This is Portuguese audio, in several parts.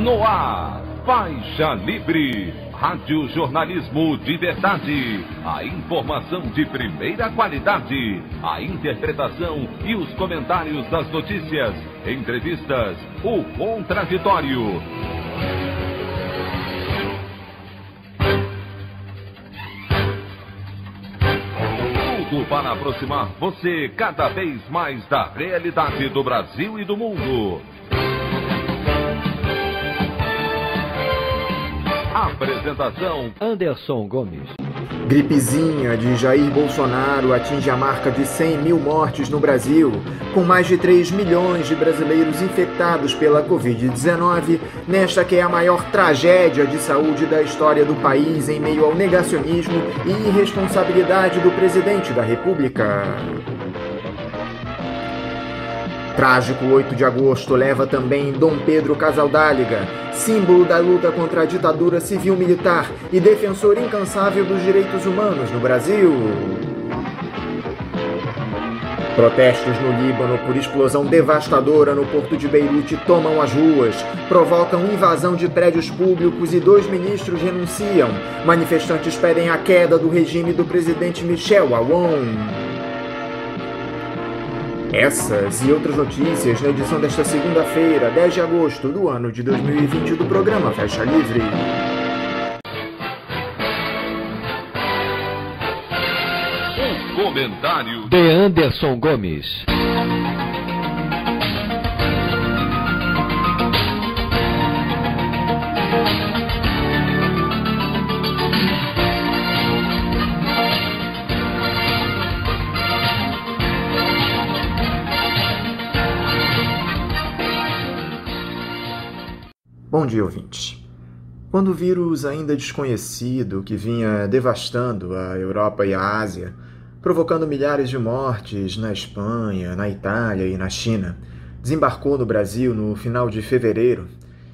No ar, Faixa Livre, rádio jornalismo de verdade, a informação de primeira qualidade, a interpretação e os comentários das notícias, entrevistas, o contraditório. Tudo para aproximar você cada vez mais da realidade do Brasil e do mundo. Apresentação: Anderson Gomes. Gripezinha de Jair Bolsonaro atinge a marca de 100 mil mortes no Brasil. Com mais de 3 milhões de brasileiros infectados pela Covid-19, nesta que é a maior tragédia de saúde da história do país, em meio ao negacionismo e irresponsabilidade do presidente da República. Trágico 8 de agosto leva também Dom Pedro Casaldáliga, símbolo da luta contra a ditadura civil-militar e defensor incansável dos direitos humanos no Brasil. Protestos no Líbano por explosão devastadora no porto de Beirute tomam as ruas, provocam invasão de prédios públicos e 2 ministros renunciam. Manifestantes pedem a queda do regime do presidente Michel Aoun. Essas e outras notícias na edição desta segunda-feira, 10 de agosto do ano de 2020 do programa Faixa Livre. O comentário de Anderson Gomes. Bom dia, ouvintes. Quando o vírus ainda desconhecido que vinha devastando a Europa e a Ásia, provocando milhares de mortes na Espanha, na Itália e na China, desembarcou no Brasil no final de fevereiro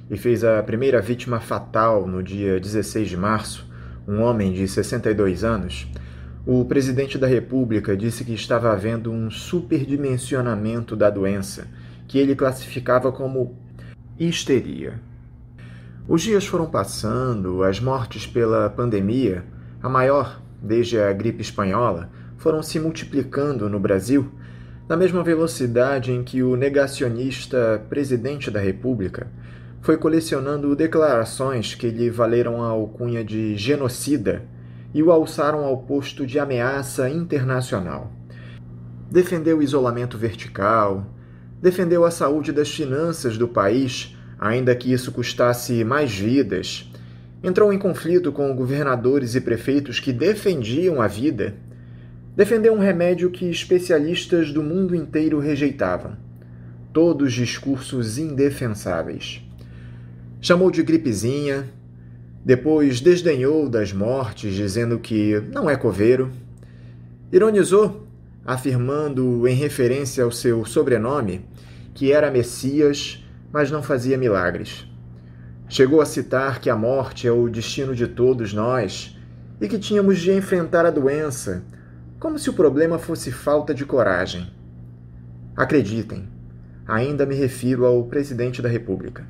e fez a primeira vítima fatal no dia 16 de março, um homem de 62 anos, o presidente da República disse que estava havendo um superdimensionamento da doença, que ele classificava como histeria. Os dias foram passando, as mortes pela pandemia, a maior desde a gripe espanhola, foram se multiplicando no Brasil na mesma velocidade em que o negacionista presidente da República foi colecionando declarações que lhe valeram a alcunha de genocida e o alçaram ao posto de ameaça internacional. Defendeu o isolamento vertical, defendeu a saúde das finanças do país, ainda que isso custasse mais vidas, entrou em conflito com governadores e prefeitos que defendiam a vida, defendeu um remédio que especialistas do mundo inteiro rejeitavam. Todos discursos indefensáveis. Chamou de gripezinha, depois desdenhou das mortes, dizendo que não é coveiro, ironizou, afirmando em referência ao seu sobrenome que era Messias, mas não fazia milagres. Chegou a citar que a morte é o destino de todos nós e que tínhamos de enfrentar a doença, como se o problema fosse falta de coragem. Acreditem, ainda me refiro ao presidente da República.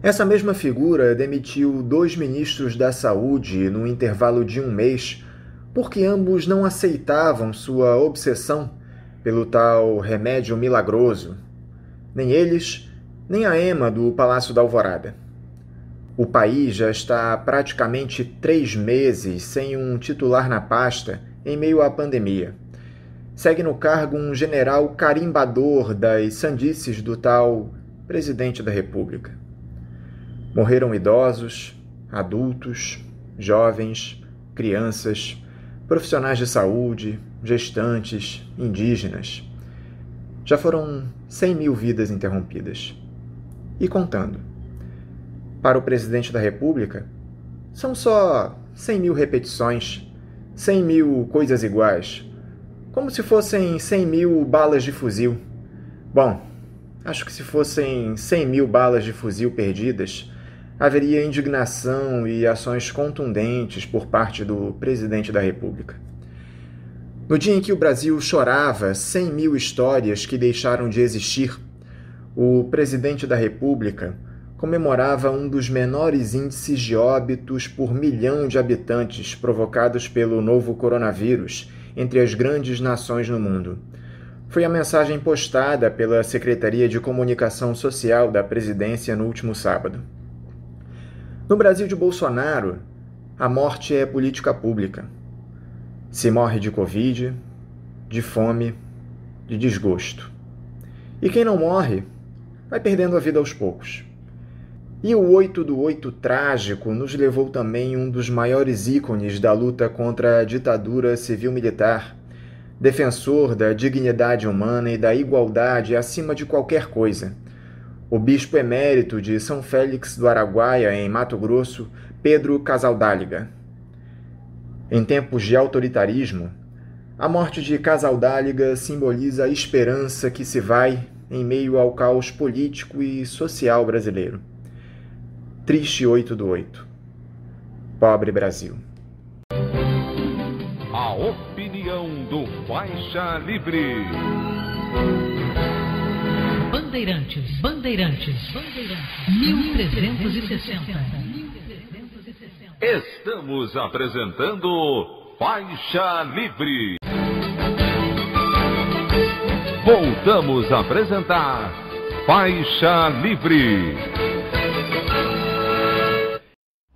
Essa mesma figura demitiu 2 ministros da Saúde no intervalo de 1 mês, porque ambos não aceitavam sua obsessão pelo tal remédio milagroso. Nem eles, nem a EMA do Palácio da Alvorada. O país já está praticamente 3 meses sem um titular na pasta em meio à pandemia. Segue no cargo um general carimbador das sandices do tal presidente da República. Morreram idosos, adultos, jovens, crianças, profissionais de saúde, gestantes, indígenas. Já foram 100 mil vidas interrompidas. E contando. Para o presidente da República, são só 100 mil repetições, 100 mil coisas iguais, como se fossem 100 mil balas de fuzil. Bom, acho que se fossem 100 mil balas de fuzil perdidas, haveria indignação e ações contundentes por parte do presidente da República. No dia em que o Brasil chorava 100 mil histórias que deixaram de existir, o presidente da República comemorava um dos menores índices de óbitos por milhão de habitantes provocados pelo novo coronavírus entre as grandes nações no mundo. Foi a mensagem postada pela Secretaria de Comunicação Social da Presidência no último sábado. No Brasil de Bolsonaro, a morte é política pública. Se morre de Covid, de fome, de desgosto. E quem não morre, vai perdendo a vida aos poucos. E o 8 do 8 trágico nos levou também um dos maiores ícones da luta contra a ditadura civil-militar, defensor da dignidade humana e da igualdade acima de qualquer coisa, o bispo emérito de São Félix do Araguaia, em Mato Grosso, Pedro Casaldáliga. Em tempos de autoritarismo, a morte de Casaldáliga simboliza a esperança que se vai em meio ao caos político e social brasileiro. Triste 8 do 8. Pobre Brasil. A opinião do Faixa Livre. Bandeirantes, 1360. Estamos apresentando Faixa Livre. Voltamos a apresentar Faixa Livre.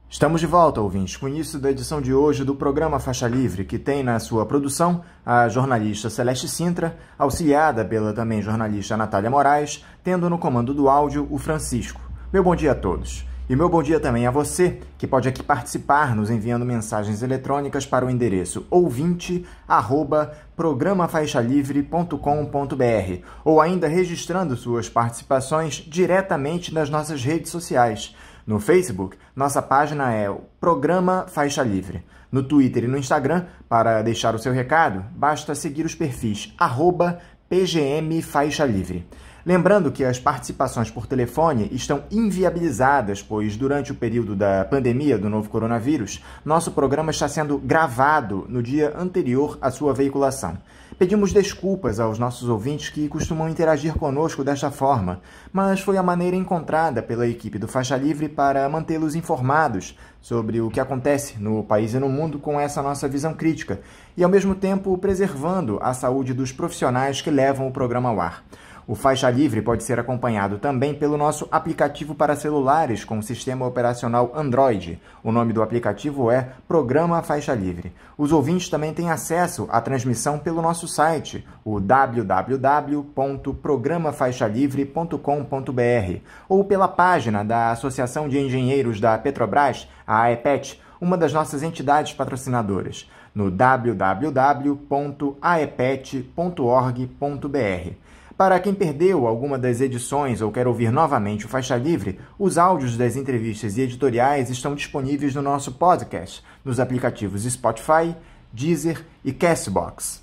Estamos de volta, ouvintes, com o início da edição de hoje do programa Faixa Livre, que tem na sua produção a jornalista Celeste Sintra, auxiliada pela também jornalista Natália Moraes, tendo no comando do áudio o Francisco. Meu bom dia a todos. E meu bom dia também a você, que pode aqui participar nos enviando mensagens eletrônicas para o endereço ouvinte@programafaixalivre.com.br ou ainda registrando suas participações diretamente nas nossas redes sociais. No Facebook, nossa página é o Programa Faixa Livre. No Twitter e no Instagram, para deixar o seu recado, basta seguir os perfis @PGM Faixa Livre. Lembrando que as participações por telefone estão inviabilizadas, pois durante o período da pandemia do novo coronavírus, nosso programa está sendo gravado no dia anterior à sua veiculação. Pedimos desculpas aos nossos ouvintes que costumam interagir conosco desta forma, mas foi a maneira encontrada pela equipe do Faixa Livre para mantê-los informados sobre o que acontece no país e no mundo com essa nossa visão crítica e, ao mesmo tempo, preservando a saúde dos profissionais que levam o programa ao ar. O Faixa Livre pode ser acompanhado também pelo nosso aplicativo para celulares com sistema operacional Android. O nome do aplicativo é Programa Faixa Livre. Os ouvintes também têm acesso à transmissão pelo nosso site, o www.programafaixalivre.com.br, ou pela página da Associação de Engenheiros da Petrobras, a AEPET, uma das nossas entidades patrocinadoras, no www.aepet.org.br. Para quem perdeu alguma das edições ou quer ouvir novamente o Faixa Livre, os áudios das entrevistas e editoriais estão disponíveis no nosso podcast, nos aplicativos Spotify, Deezer e Castbox.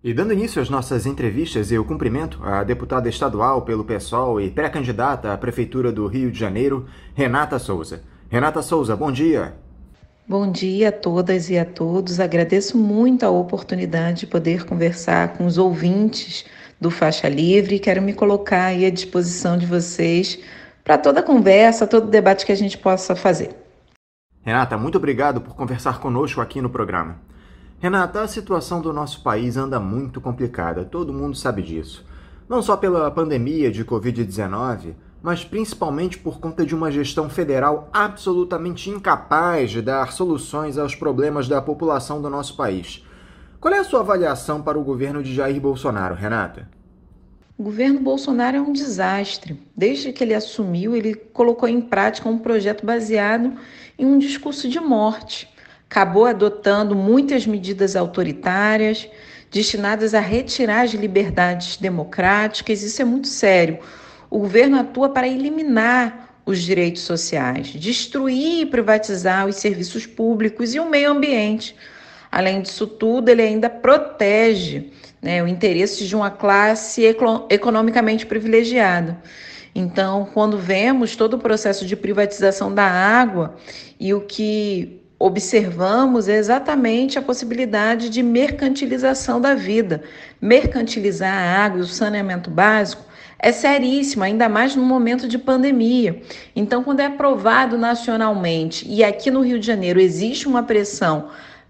E dando início às nossas entrevistas, eu cumprimento a deputada estadual pelo PSOL e pré-candidata à Prefeitura do Rio de Janeiro, Renata Souza. Renata Souza, bom dia. Bom dia a todas e a todos. Agradeço muito a oportunidade de poder conversar com os ouvintes do Faixa Livre e quero me colocar aí à disposição de vocês para toda a conversa, todo o debate que a gente possa fazer. Renata, muito obrigado por conversar conosco aqui no programa. Renata, a situação do nosso país anda muito complicada, todo mundo sabe disso. Não só pela pandemia de Covid-19, mas principalmente por conta de uma gestão federal absolutamente incapaz de dar soluções aos problemas da população do nosso país. Qual é a sua avaliação para o governo de Jair Bolsonaro, Renata? O governo Bolsonaro é um desastre. Desde que ele assumiu, ele colocou em prática um projeto baseado em um discurso de morte. Acabou adotando muitas medidas autoritárias, destinadas a retirar as liberdades democráticas. Isso é muito sério. O governo atua para eliminar os direitos sociais, destruir e privatizar os serviços públicos e o meio ambiente. Além disso tudo, ele ainda protege, o interesse de uma classe economicamente privilegiada. Então, quando vemos todo o processo de privatização da água e o que observamos é exatamente a possibilidade de mercantilização da vida. Mercantilizar a água e o saneamento básico é seríssimo, ainda mais no momento de pandemia. Então, quando é aprovado nacionalmente e aqui no Rio de Janeiro existe uma pressão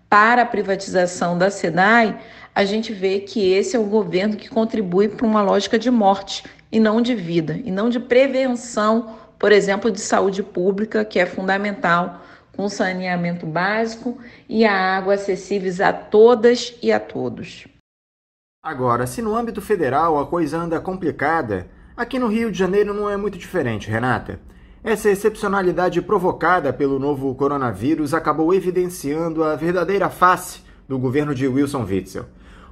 para a privatização da SEDAI, a gente vê que esse é o governo que contribui para uma lógica de morte e não de vida, e não de prevenção, por exemplo, de saúde pública, que é fundamental, com saneamento básico e a água acessíveis a todas e a todos. Agora, se no âmbito federal a coisa anda complicada, aqui no Rio de Janeiro não é muito diferente, Renata. Essa excepcionalidade provocada pelo novo coronavírus acabou evidenciando a verdadeira face do governo de Wilson Witzel.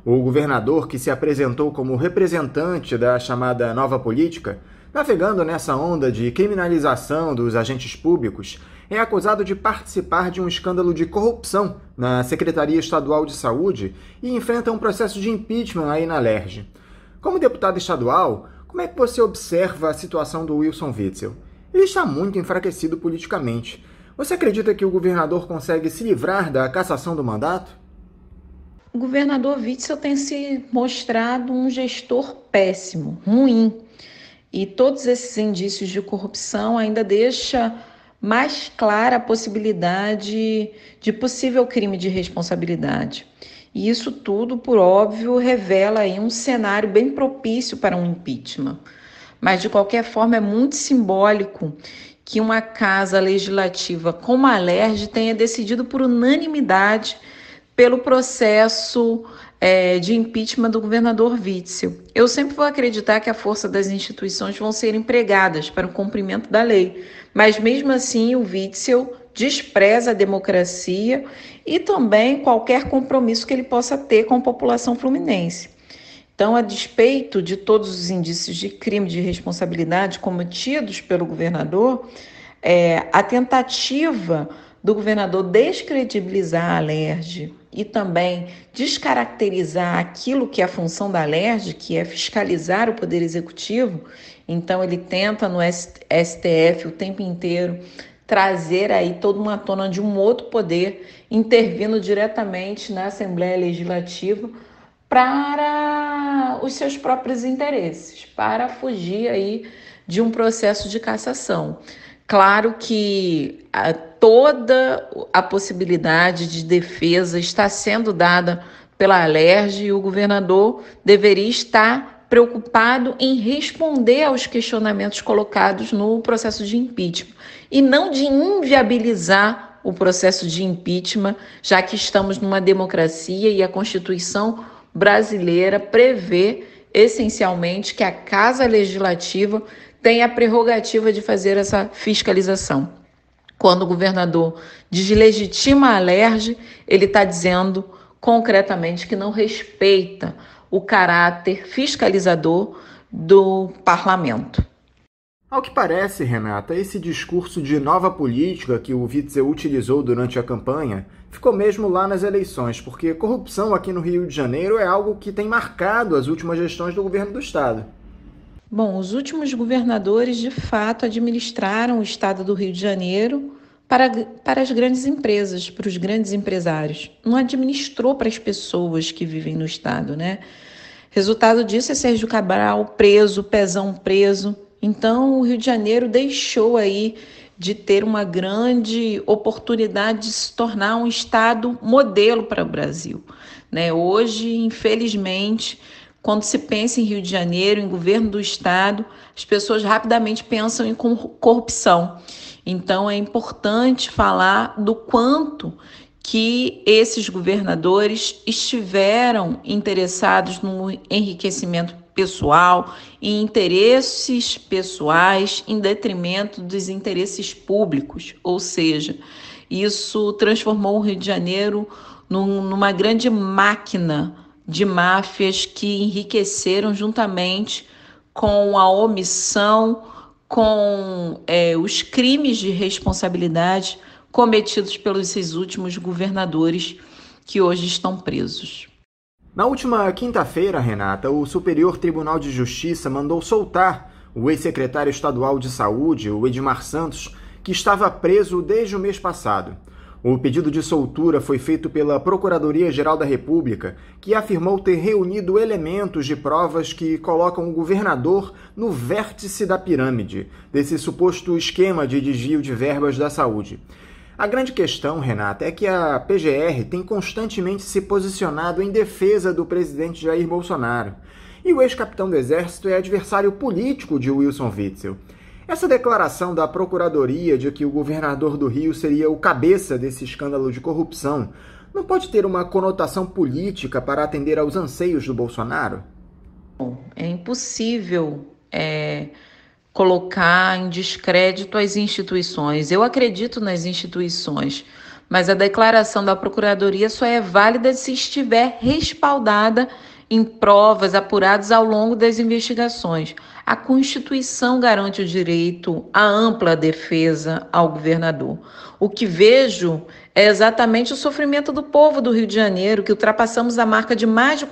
O governador, que se apresentou como representante da chamada nova política, navegando nessa onda de criminalização dos agentes públicos, é acusado de participar de um escândalo de corrupção na Secretaria Estadual de Saúde e enfrenta um processo de impeachment aí na Alerj. Como deputado estadual, como é que você observa a situação do Wilson Witzel? Ele está muito enfraquecido politicamente. Você acredita que o governador consegue se livrar da cassação do mandato? O governador Witzel tem se mostrado um gestor péssimo, ruim. E todos esses indícios de corrupção ainda deixam mais clara a possibilidade de possível crime de responsabilidade. E isso tudo, por óbvio, revela aí um cenário bem propício para um impeachment. Mas, de qualquer forma, é muito simbólico que uma casa legislativa como a Alerj tenha decidido por unanimidade pelo processo de impeachment do governador Witzel. Eu sempre vou acreditar que a força das instituições vão ser empregadas para o cumprimento da lei, mas mesmo assim o Witzel despreza a democracia e também qualquer compromisso que ele possa ter com a população fluminense. Então, a despeito de todos os indícios de crime de responsabilidade cometidos pelo governador, a tentativa do governador descredibilizar a Alerj e também descaracterizar aquilo que é a função da Alerj, que é fiscalizar o Poder Executivo. Então, ele tenta no STF o tempo inteiro trazer aí toda uma tona de um outro poder, intervindo diretamente na Assembleia Legislativa para os seus próprios interesses, para fugir aí de um processo de cassação. Claro que toda a possibilidade de defesa está sendo dada pela Alerj e o governador deveria estar preocupado em responder aos questionamentos colocados no processo de impeachment e não de inviabilizar o processo de impeachment, já que estamos numa democracia e a Constituição brasileira prevê essencialmente que a Casa Legislativa tem a prerrogativa de fazer essa fiscalização. Quando o governador deslegitima a Alerj, ele está dizendo concretamente que não respeita o caráter fiscalizador do parlamento. Ao que parece, Renata, esse discurso de nova política que o Witzel utilizou durante a campanha ficou mesmo lá nas eleições, porque corrupção aqui no Rio de Janeiro é algo que tem marcado as últimas gestões do governo do estado. Bom, os últimos governadores, de fato, administraram o estado do Rio de Janeiro para as grandes empresas, para os grandes empresários. Não administrou para as pessoas que vivem no estado, né? Resultado disso é Sérgio Cabral preso, Pezão preso. Então, o Rio de Janeiro deixou aí de ter uma grande oportunidade de se tornar um estado modelo para o Brasil, né? Hoje, infelizmente, quando se pensa em Rio de Janeiro, em governo do estado, as pessoas rapidamente pensam em corrupção. Então, é importante falar do quanto que esses governadores estiveram interessados no enriquecimento pessoal e interesses pessoais em detrimento dos interesses públicos. Ou seja, isso transformou o Rio de Janeiro numa grande máquina de máfias que enriqueceram juntamente com a omissão, com os crimes de responsabilidade cometidos pelos esses últimos governadores que hoje estão presos. Na última quinta-feira, Renata, o Superior Tribunal de Justiça mandou soltar o ex-secretário estadual de Saúde, o Edmar Santos, que estava preso desde o mês passado. O pedido de soltura foi feito pela Procuradoria-Geral da República, que afirmou ter reunido elementos de provas que colocam o governador no vértice da pirâmide, desse suposto esquema de desvio de verbas da saúde. A grande questão, Renata, é que a PGR tem constantemente se posicionado em defesa do presidente Jair Bolsonaro. E o ex-capitão do Exército é adversário político de Wilson Witzel. Essa declaração da Procuradoria de que o governador do Rio seria o cabeça desse escândalo de corrupção não pode ter uma conotação política para atender aos anseios do Bolsonaro? É impossível colocar em descrédito as instituições. Eu acredito nas instituições, mas a declaração da Procuradoria só é válida se estiver respaldada em provas apuradas ao longo das investigações. A Constituição garante o direito à ampla defesa ao governador. O que vejo é exatamente o sofrimento do povo do Rio de Janeiro, que ultrapassamos a marca de mais de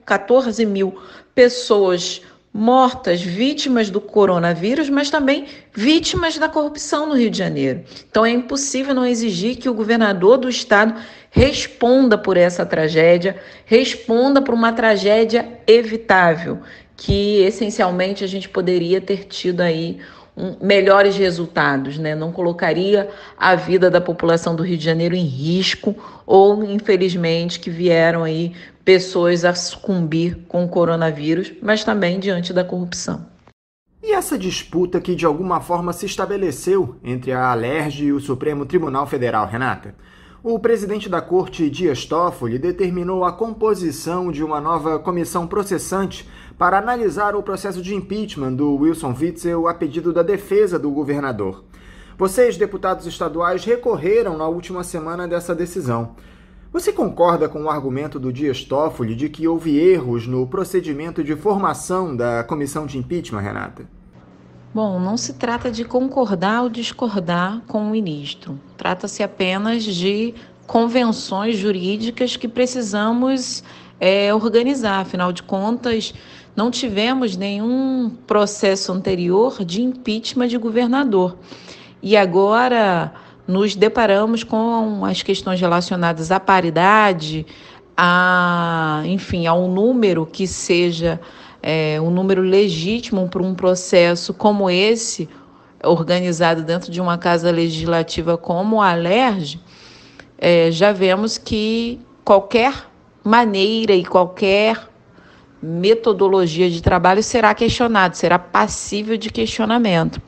14 mil pessoas mortas, vítimas do coronavírus, mas também vítimas da corrupção no Rio de Janeiro. Então é impossível não exigir que o governador do estado responda por essa tragédia, responda por uma tragédia evitável, que essencialmente a gente poderia ter tido aí melhores resultados, né? Não colocaria a vida da população do Rio de Janeiro em risco ou, infelizmente, que vieram aí pessoas a sucumbir com o coronavírus, mas também diante da corrupção. E essa disputa que de alguma forma se estabeleceu entre a Alerj e o Supremo Tribunal Federal, Renata? O presidente da Corte, Dias Toffoli, determinou a composição de uma nova comissão processante para analisar o processo de impeachment do Wilson Witzel a pedido da defesa do governador. Vocês, deputados estaduais, recorreram na última semana dessa decisão. Você concorda com o argumento do Dias Toffoli de que houve erros no procedimento de formação da comissão de impeachment, Renata? Bom, não se trata de concordar ou discordar com o ministro. Trata-se apenas de convenções jurídicas que precisamos organizar. Afinal de contas, não tivemos nenhum processo anterior de impeachment de governador. E agora nos deparamos com as questões relacionadas à paridade, ao número que seja um número legítimo para um processo como esse, organizado dentro de uma casa legislativa como a Alerj. Já vemos que qualquer maneira e qualquer metodologia de trabalho será questionado, será passível de questionamento.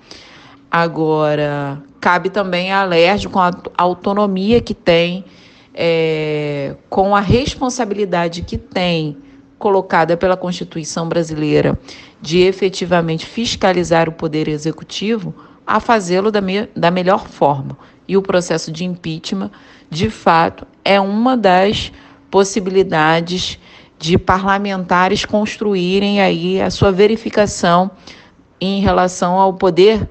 Agora, cabe também à Alerj, com a autonomia que tem, com a responsabilidade que tem, colocada pela Constituição brasileira, de efetivamente fiscalizar o Poder Executivo, a fazê-lo da melhor forma. E o processo de impeachment, de fato, é uma das possibilidades de parlamentares construírem aí a sua verificação em relação ao Poder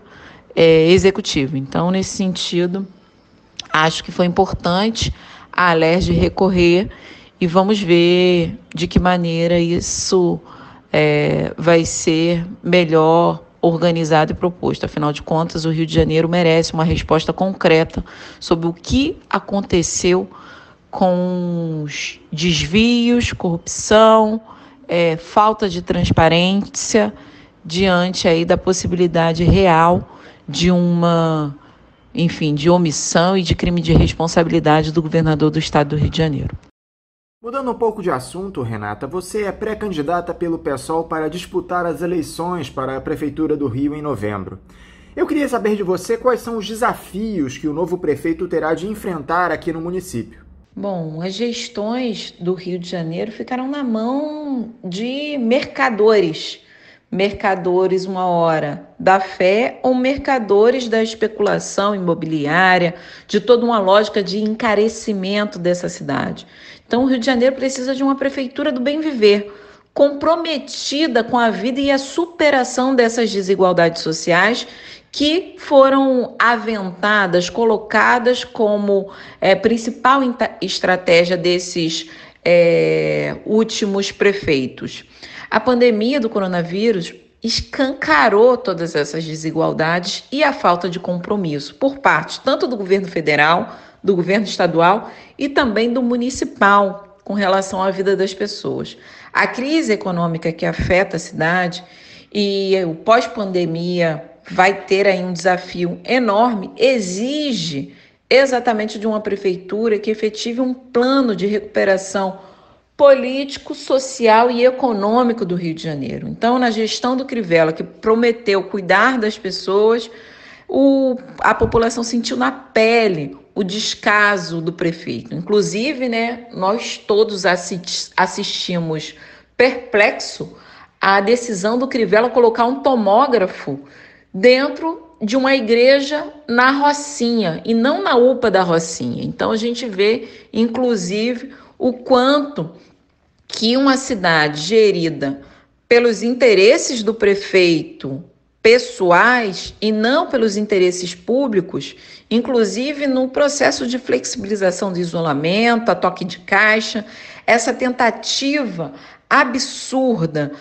Executivo. Então, nesse sentido, acho que foi importante a Alerj recorrer e vamos ver de que maneira isso vai ser melhor organizado e proposto. Afinal de contas, o Rio de Janeiro merece uma resposta concreta sobre o que aconteceu com os desvios, corrupção, falta de transparência, diante aí da possibilidade real de de omissão e de crime de responsabilidade do governador do estado do Rio de Janeiro. Mudando um pouco de assunto, Renata, você é pré-candidata pelo PSOL para disputar as eleições para a Prefeitura do Rio em novembro. Eu queria saber de você quais são os desafios que o novo prefeito terá de enfrentar aqui no município. Bom, as gestões do Rio de Janeiro ficaram na mão de mercadores. Mercadores, uma hora da fé, ou mercadores da especulação imobiliária, de toda uma lógica de encarecimento dessa cidade. Então, o Rio de Janeiro precisa de uma prefeitura do bem viver, comprometida com a vida e a superação dessas desigualdades sociais que foram aventadas, colocadas como principal estratégia desses últimos prefeitos. A pandemia do coronavírus escancarou todas essas desigualdades e a falta de compromisso por parte tanto do governo federal, do governo estadual e também do municipal com relação à vida das pessoas. A crise econômica que afeta a cidade e o pós-pandemia vai ter aí um desafio enorme, exige exatamente de uma prefeitura que efetive um plano de recuperação político, social e econômico do Rio de Janeiro. Então, na gestão do Crivella, que prometeu cuidar das pessoas, a população sentiu na pele o descaso do prefeito. Inclusive, nós todos assistimos perplexo à decisão do Crivella colocar um tomógrafo dentro de uma igreja na Rocinha e não na UPA da Rocinha. Então, a gente vê, inclusive, o quanto que uma cidade gerida pelos interesses do prefeito pessoais e não pelos interesses públicos, inclusive no processo de flexibilização do isolamento, a toque de caixa, essa tentativa absurda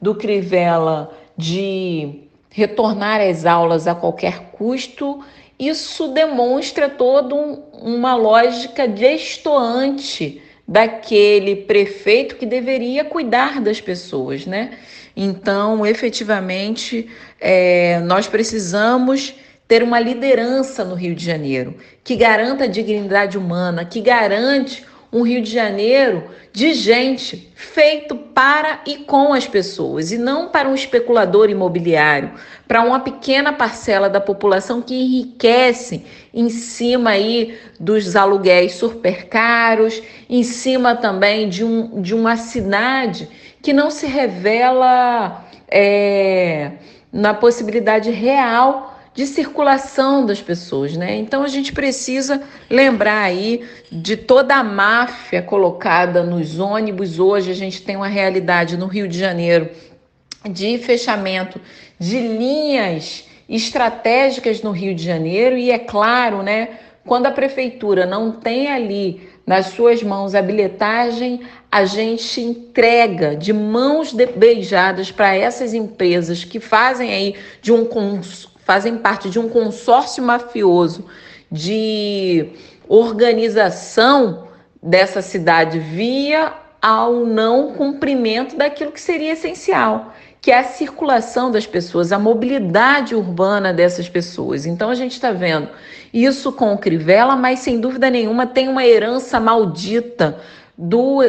do Crivella de retornar às aulas a qualquer custo, isso demonstra toda uma lógica destoante daquele prefeito que deveria cuidar das pessoas, Então, efetivamente, nós precisamos ter uma liderança no Rio de Janeiro que garanta a dignidade humana, que garante um Rio de Janeiro de gente feito para e com as pessoas e não para um especulador imobiliário, para uma pequena parcela da população que enriquece em cima aí dos aluguéis super caros, em cima também de uma cidade que não se revela na possibilidade real de circulação das pessoas, Então a gente precisa lembrar aí de toda a máfia colocada nos ônibus. Hoje a gente tem uma realidade no Rio de Janeiro de fechamento de linhas estratégicas no Rio de Janeiro e é claro, quando a prefeitura não tem ali nas suas mãos a bilhetagem, a gente entrega de mãos beijadas para essas empresas que fazem parte de um consórcio mafioso de organização dessa cidade via ao não cumprimento daquilo que seria essencial, que é a circulação das pessoas, a mobilidade urbana dessas pessoas. Então a gente está vendo isso com o Crivella, mas sem dúvida nenhuma tem uma herança maldita do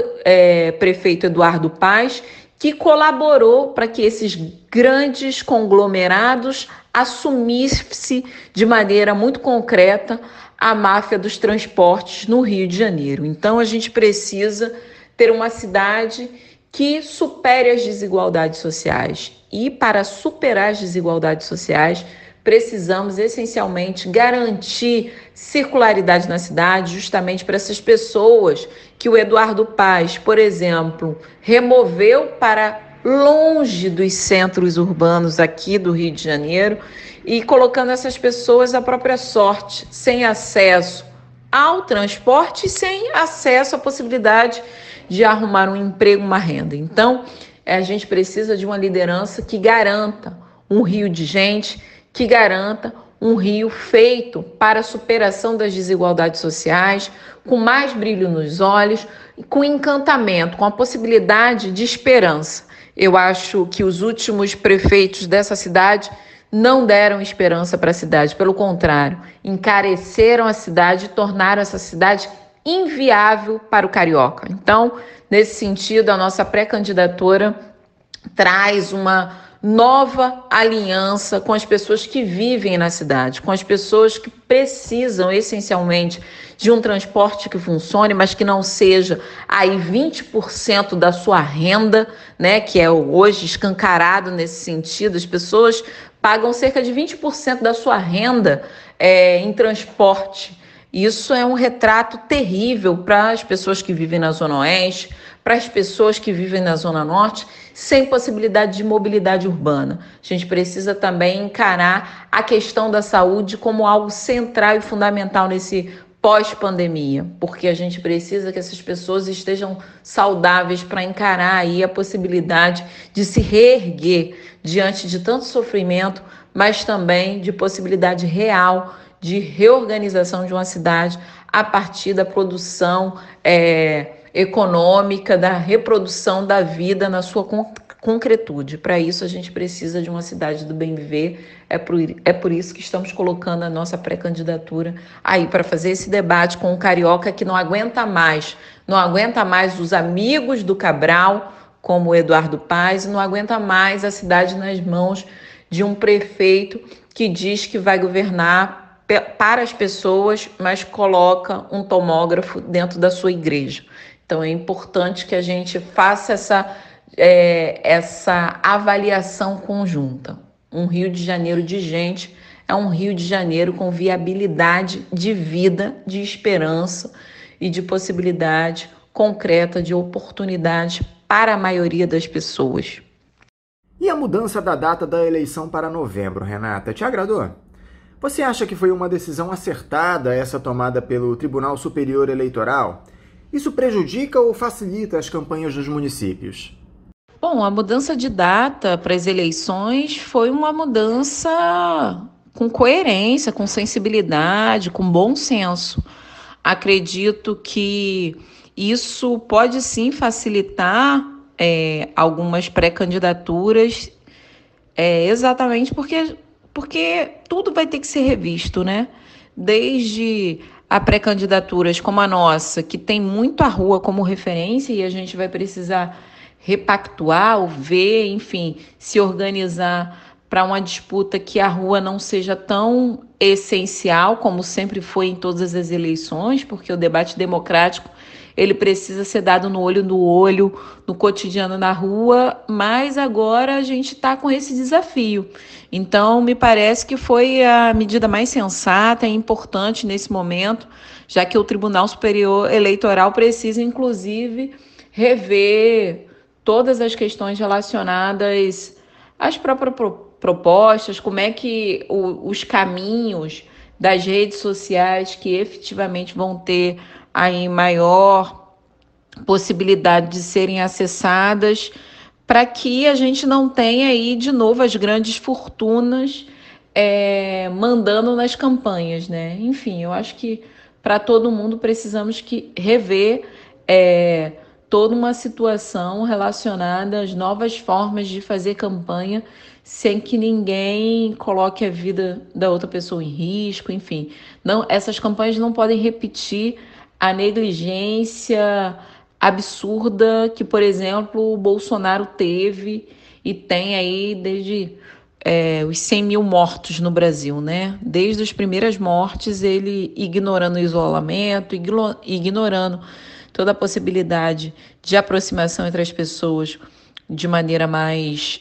prefeito Eduardo Paes, que colaborou para que esses grandes conglomerados assumisse de maneira muito concreta a máfia dos transportes no Rio de Janeiro. Então, a gente precisa ter uma cidade que supere as desigualdades sociais. E, para superar as desigualdades sociais, precisamos, essencialmente, garantir circularidade na cidade, justamente para essas pessoas que o Eduardo Paes, por exemplo, removeu para longe dos centros urbanos aqui do Rio de Janeiro e colocando essas pessoas à própria sorte, sem acesso ao transporte e sem acesso à possibilidade de arrumar um emprego, uma renda. Então, a gente precisa de uma liderança que garanta um Rio de gente, que garanta um Rio feito para a superação das desigualdades sociais, com mais brilho nos olhos, com encantamento, com a possibilidade de esperança. Eu acho que os últimos prefeitos dessa cidade não deram esperança para a cidade, pelo contrário, encareceram a cidade e tornaram essa cidade inviável para o carioca. Então, nesse sentido, a nossa pré-candidatura traz uma nova aliança com as pessoas que vivem na cidade, com as pessoas que precisam essencialmente de um transporte que funcione, mas que não seja aí 20% da sua renda, que é hoje escancarado nesse sentido. As pessoas pagam cerca de 20% da sua renda em transporte. Isso é um retrato terrível para as pessoas que vivem na Zona Oeste, para as pessoas que vivem na Zona Norte, sem possibilidade de mobilidade urbana. A gente precisa também encarar a questão da saúde como algo central e fundamental nesse pós-pandemia, porque a gente precisa que essas pessoas estejam saudáveis para encarar aí a possibilidade de se reerguer diante de tanto sofrimento, mas também de possibilidade real de reorganização de uma cidade a partir da produção econômica, da reprodução da vida na sua concretude. Para isso, a gente precisa de uma cidade do bem viver. É por isso que estamos colocando a nossa pré-candidatura aí para fazer esse debate com o carioca que não aguenta mais os amigos do Cabral, como o Eduardo Paes, e não aguenta mais a cidade nas mãos de um prefeito que diz que vai governar para as pessoas, mas coloca um tomógrafo dentro da sua igreja. Então é importante que a gente faça essa avaliação conjunta. Um Rio de Janeiro de gente é um Rio de Janeiro com viabilidade de vida, de esperança e de possibilidade concreta de oportunidade para a maioria das pessoas. E a mudança da data da eleição para novembro, Renata, te agradou? Você acha que foi uma decisão acertada essa tomada pelo Tribunal Superior Eleitoral? Isso prejudica ou facilita as campanhas dos municípios? Bom, a mudança de data para as eleições foi uma mudança com coerência, com sensibilidade, com bom senso. Acredito que isso pode sim facilitar algumas pré-candidaturas, exatamente porque tudo vai ter que ser revisto, né? Desde a pré-candidaturas como a nossa, que tem muito a rua como referência e a gente vai precisar repactuar ou ver, enfim, se organizar para uma disputa que a rua não seja tão essencial como sempre foi em todas as eleições, porque o debate democrático ele precisa ser dado no olho, no cotidiano na rua, mas agora a gente está com esse desafio. Então, me parece que foi a medida mais sensata e importante nesse momento, já que o Tribunal Superior Eleitoral precisa, inclusive, rever todas as questões relacionadas às próprias propostas, como é que os caminhos das redes sociais que efetivamente vão ter aí maior possibilidade de serem acessadas, para que a gente não tenha aí de novo as grandes fortunas mandando nas campanhas, né? Enfim, eu acho que para todo mundo precisamos rever toda uma situação relacionada às novas formas de fazer campanha sem que ninguém coloque a vida da outra pessoa em risco, enfim. Não, essas campanhas não podem repetir a negligência absurda que, por exemplo, o Bolsonaro teve e tem aí desde os 100 mil mortos no Brasil, né? Desde as primeiras mortes, ele ignorando o isolamento, ignorando toda a possibilidade de aproximação entre as pessoas de maneira mais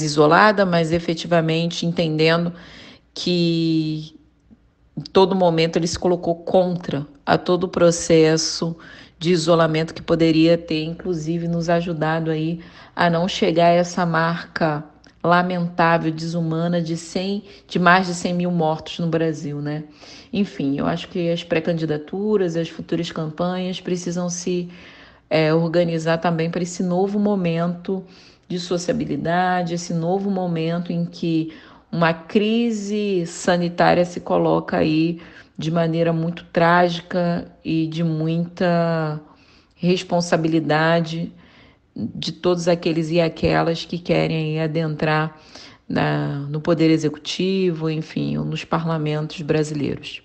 isolada, mas efetivamente entendendo que em todo momento ele se colocou contra a todo o processo de isolamento que poderia ter, inclusive, nos ajudado aí a não chegar a essa marca lamentável, desumana de mais de 100 mil mortos no Brasil, né? Enfim, eu acho que as pré-candidaturas, as futuras campanhas precisam se organizar também para esse novo momento de sociabilidade, esse novo momento em que uma crise sanitária se coloca aí de maneira muito trágica e de muita responsabilidade de todos aqueles e aquelas que querem adentrar no Poder Executivo, enfim, nos parlamentos brasileiros.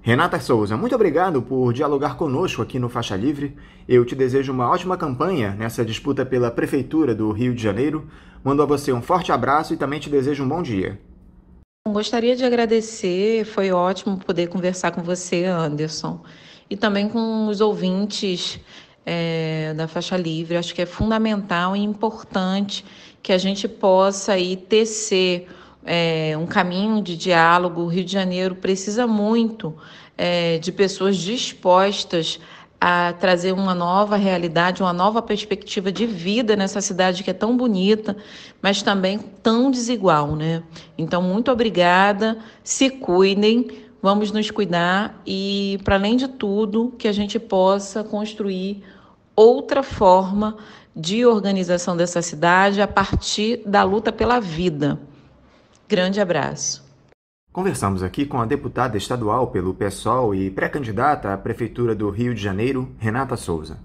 Renata Souza, muito obrigado por dialogar conosco aqui no Faixa Livre. Eu te desejo uma ótima campanha nessa disputa pela Prefeitura do Rio de Janeiro. Mando a você um forte abraço e também te desejo um bom dia. Gostaria de agradecer, foi ótimo poder conversar com você, Anderson, e também com os ouvintes da Faixa Livre. Acho que é fundamental e importante que a gente possa aí tecer um caminho de diálogo. O Rio de Janeiro precisa muito de pessoas dispostas a trazer uma nova realidade, uma nova perspectiva de vida nessa cidade que é tão bonita, mas também tão desigual, né? Então, muito obrigada, se cuidem, vamos nos cuidar e, para além de tudo, que a gente possa construir outra forma de organização dessa cidade a partir da luta pela vida. Grande abraço. Conversamos aqui com a deputada estadual pelo PSOL e pré-candidata à Prefeitura do Rio de Janeiro, Renata Souza.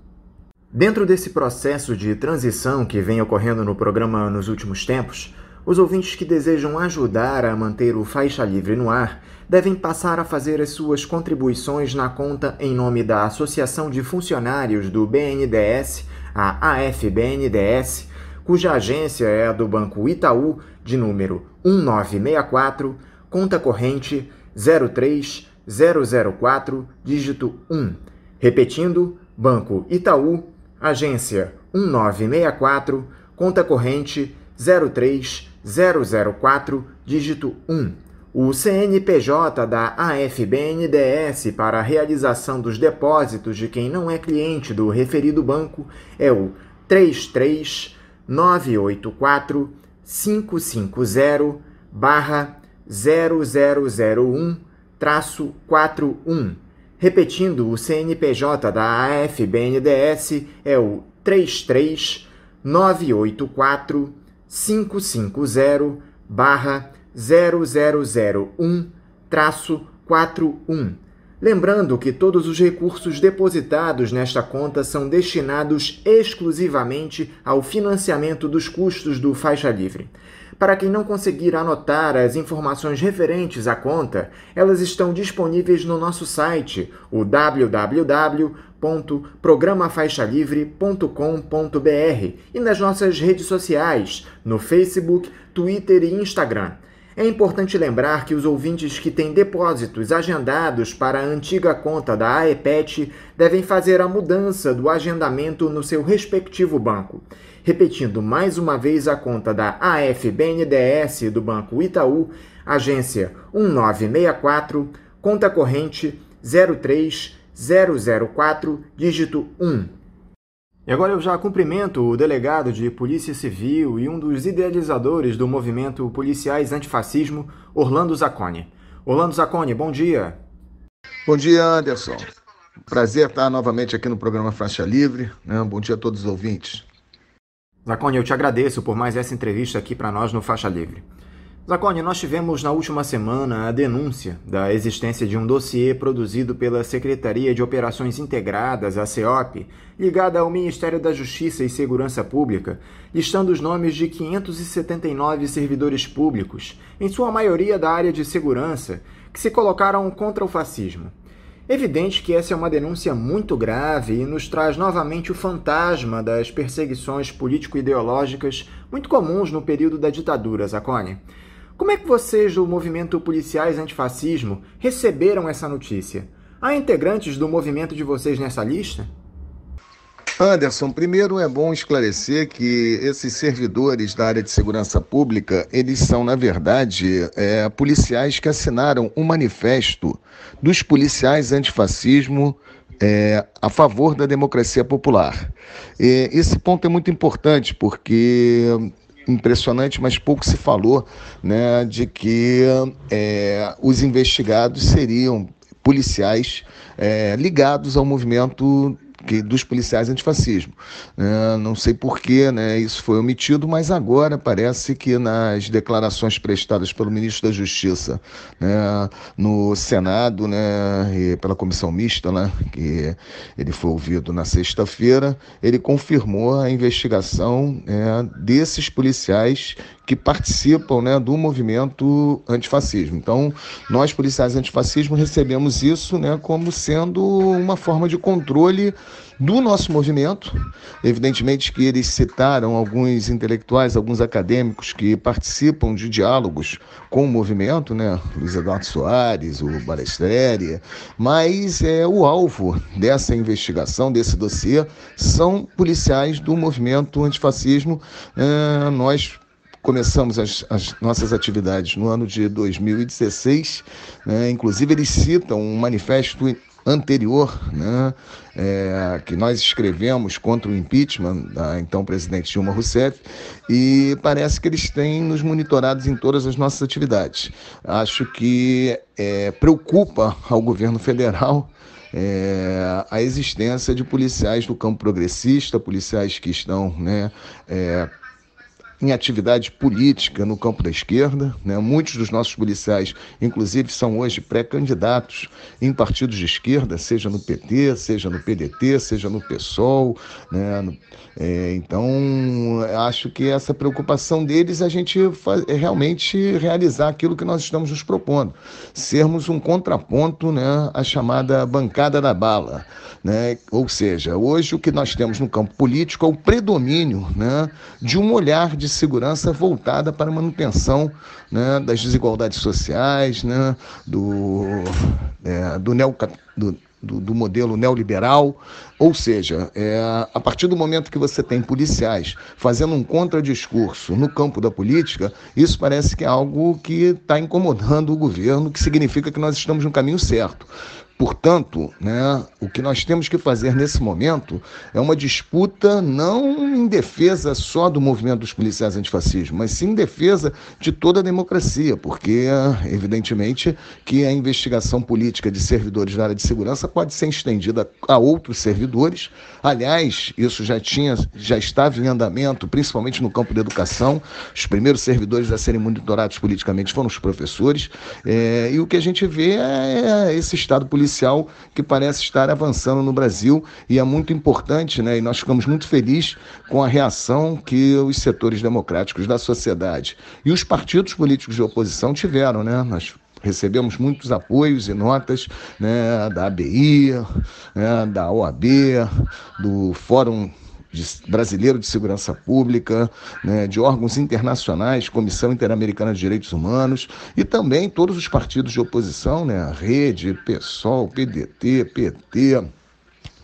Dentro desse processo de transição que vem ocorrendo no programa nos últimos tempos, os ouvintes que desejam ajudar a manter o Faixa Livre no ar devem passar a fazer as suas contribuições na conta em nome da Associação de Funcionários do BNDES, a AFBNDES, cuja agência é a do Banco Itaú, de número 1964, conta corrente 03004, dígito 1. Repetindo, Banco Itaú, agência 1964, conta corrente 03004, dígito 1. O CNPJ da AFBNDES para a realização dos depósitos de quem não é cliente do referido banco é o 33984-550/0001-41. Repetindo, o CNPJ da AFBNDES é o 33984-550/0001-41. Lembrando que todos os recursos depositados nesta conta são destinados exclusivamente ao financiamento dos custos do Faixa Livre. Para quem não conseguir anotar as informações referentes à conta, elas estão disponíveis no nosso site, o www.programafaixalivre.com.br, e nas nossas redes sociais, no Facebook, Twitter e Instagram. É importante lembrar que os ouvintes que têm depósitos agendados para a antiga conta da AEPET devem fazer a mudança do agendamento no seu respectivo banco. Repetindo mais uma vez a conta da AFBNDES do Banco Itaú, agência 1964, conta corrente 03004, dígito 1. E agora eu já cumprimento o delegado de Polícia Civil e um dos idealizadores do movimento Policiais Antifascismo, Orlando Zacconi. Orlando Zacconi, bom dia. Bom dia, Anderson. Prazer estar novamente aqui no programa Faixa Livre. Bom dia a todos os ouvintes. Zacconi, eu te agradeço por mais essa entrevista aqui para nós no Faixa Livre. Zacconi, nós tivemos na última semana a denúncia da existência de um dossiê produzido pela Secretaria de Operações Integradas, a SEOP, ligada ao Ministério da Justiça e Segurança Pública, listando os nomes de 579 servidores públicos, em sua maioria da área de segurança, que se colocaram contra o fascismo. Evidente que essa é uma denúncia muito grave e nos traz novamente o fantasma das perseguições político-ideológicas muito comuns no período da ditadura, Zacconi. Como é que vocês do movimento Policiais Antifascismo receberam essa notícia? Há integrantes do movimento de vocês nessa lista? Anderson, primeiro é bom esclarecer que esses servidores da área de segurança pública, eles são, na verdade, policiais que assinaram um manifesto dos policiais antifascismo a favor da democracia popular. Esse ponto é muito importante porque... impressionante, mas pouco se falou, né, de que os investigados seriam policiais ligados ao movimento dos policiais antifascismo. Não sei porquê, né, isso foi omitido, mas agora parece que nas declarações prestadas pelo ministro da Justiça, né, no Senado, né, e pela comissão mista, né, que ele foi ouvido na sexta-feira, ele confirmou a investigação desses policiais que participam, né, do movimento antifascismo. Então, nós, policiais antifascismo, recebemos isso, né, como sendo uma forma de controle do nosso movimento. Evidentemente que eles citaram alguns intelectuais, alguns acadêmicos que participam de diálogos com o movimento, né, Luiz Eduardo Soares, o Balestreri, mas o alvo dessa investigação, desse dossiê, são policiais do movimento antifascismo. Nós começamos as nossas atividades no ano de 2016, né? Inclusive eles citam um manifesto anterior, né, que nós escrevemos contra o impeachment da então presidente Dilma Rousseff, e parece que eles têm nos monitorados em todas as nossas atividades. Acho que preocupa ao governo federal a existência de policiais do campo progressista, policiais que estão, né, em atividade política no campo da esquerda, né? Muitos dos nossos policiais, inclusive, são hoje pré-candidatos em partidos de esquerda, seja no PT, seja no PDT, seja no PSOL, né? Então, acho que essa preocupação deles é a gente realmente realizar aquilo que nós estamos nos propondo, sermos um contraponto, né, à chamada bancada da bala, né? Ou seja, hoje o que nós temos no campo político é o predomínio, né, de um olhar de segurança voltada para a manutenção, né, das desigualdades sociais, né, do modelo neoliberal. Ou seja, a partir do momento que você tem policiais fazendo um contradiscurso no campo da política, isso parece que é algo que está incomodando o governo, que significa que nós estamos no caminho certo. Portanto, né, o que nós temos que fazer nesse momento é uma disputa não em defesa só do movimento dos policiais antifascismo, mas sim em defesa de toda a democracia, porque, evidentemente, que a investigação política de servidores da área de segurança pode ser estendida a outros servidores. Aliás, isso já estava em andamento, principalmente no campo da educação. Os primeiros servidores a serem monitorados politicamente foram os professores, e o que a gente vê é esse Estado policial que parece estar avançando no Brasil, e é muito importante, né, e nós ficamos muito felizes com a reação que os setores democráticos da sociedade e os partidos políticos de oposição tiveram, né? Nós recebemos muitos apoios e notas, né, da ABI, né, da OAB, do Fórum Brasileiro de Segurança Pública, né, de órgãos internacionais, Comissão Interamericana de Direitos Humanos, e também todos os partidos de oposição, né, Rede, PSOL, PDT, PT,